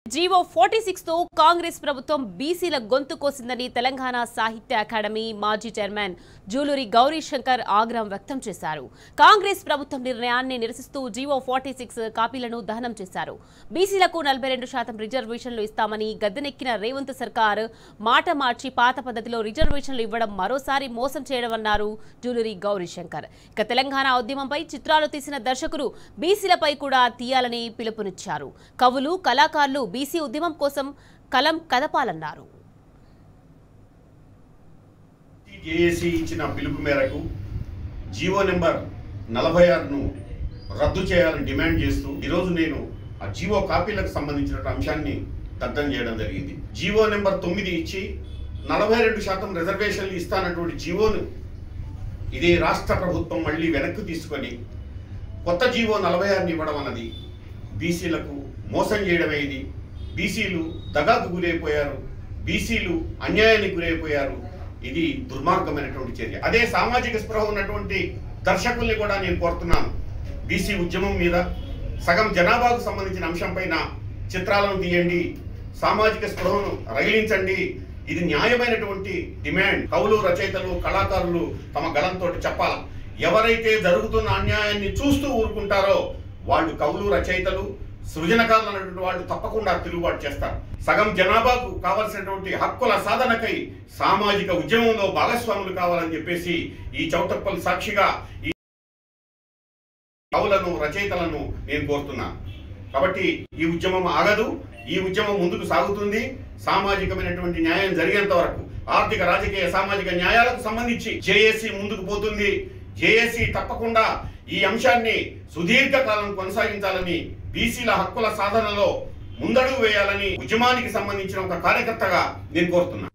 GO 46 తో కాంగ్రెస్ ప్రభుత్వం బీసీల గొంతు కోసిందని తెలంగాణ సాహిత్య అకాడమీ మాజీ చైర్మన్ జూలూరి గౌరీశంకర్ ఆగ్రహం వ్యక్తం చేశారు. కాంగ్రెస్ ప్రభుత్వం నిర్ణయాన్ని నిరసిస్తూ జీవో 46 కాపీలను దహనం చేశారు. బీసీలకు 42% రిజర్వేషన్లు ఇస్తామని గద్దెనెక్కిన రేవంత్ సర్కార్ మాట మార్చి పాత పద్ధతిలో రిజర్వేషన్లు ఇవ్వడం మరోసారి మోసం చేయడమన్నారు జూలూరి గౌరీశంకర్. ఇక తెలంగాణ ఉద్యమంపై చిత్రాలు తీసిన దర్శకులు బీసీలపై కూడా తీయాలని పిలుపునిచ్చారు. కవులు కళాకారులు బీసీ ఉద్యమం కోసం కలం కదపాలన్నారు. జేఏసీ ఇచ్చిన పిలుపు మేరకు జీవో నెంబర్ 46ను రద్దు చేయాలని డిమాండ్ చేస్తూ ఈరోజు నేను ఆ జీవో కాపీలకు సంబంధించిన అంశాన్ని దగ్ధం చేయడం జరిగింది. జీవో నెంబర్ 9 ఇచ్చి 42% రిజర్వేషన్లు ఇస్తానటువంటి జీవోను ఇదే రాష్ట్ర ప్రభుత్వం మళ్ళీ వెనక్కి తీసుకొని కొత్త జీవో 46ని ఇవ్వడం అన్నది బీసీలకు మోసం చేయడమే. ఇది బీసీలు దగాకు గురైపోయారు, బీసీలు అన్యాయానికి గురైపోయారు. ఇది దుర్మార్గమైనటువంటి చర్య. అదే సామాజిక స్పృహ ఉన్నటువంటి దర్శకుల్ని కూడా నేను కోరుతున్నాను, బీసీ ఉద్యమం మీద సగం జనాభాకు సంబంధించిన అంశంపైన చిత్రాలను తీయండి, సామాజిక స్పృహను రగిలించండి. ఇది న్యాయమైనటువంటి డిమాండ్. కవులు రచయితలు కళాకారులు తమ గళంతో చెప్పాలి. ఎవరైతే జరుగుతున్న అన్యాయాన్ని చూస్తూ ఊరుకుంటారో వాళ్ళు కవులు రచయితలు సృజనకారులు అనేటువంటి వాళ్ళు తప్పకుండా తిరుగుబాటు చేస్తారు. సగం జనాభాకు కావాల్సినటువంటి హక్కుల సాధనకై సామాజిక ఉద్యమంలో భాగస్వాములు కావాలని చెప్పేసి ఈ చౌటప్పల్ సాక్షిగా ఈ కవులను రచయితలను నేను కోరుతున్నాను. కాబట్టి ఈ ఉద్యమం ఆగదు, ఈ ఉద్యమం ముందుకు సాగుతుంది. సామాజికమైనటువంటి న్యాయం జరిగేంత వరకు ఆర్థిక రాజకీయ సామాజిక న్యాయాలకు సంబంధించి జేఏసీ ముందుకు పోతుంది. జేఏసీ తప్పకుండా ఈ అంశాన్ని సుదీర్ఘకాలం కొనసాగించాలని, బీసీల హక్కుల సాధనలో ముందడుగు వేయాలని ఉద్యమానికి సంబంధించిన ఒక కార్యకర్తగా నేను కోరుతున్నా.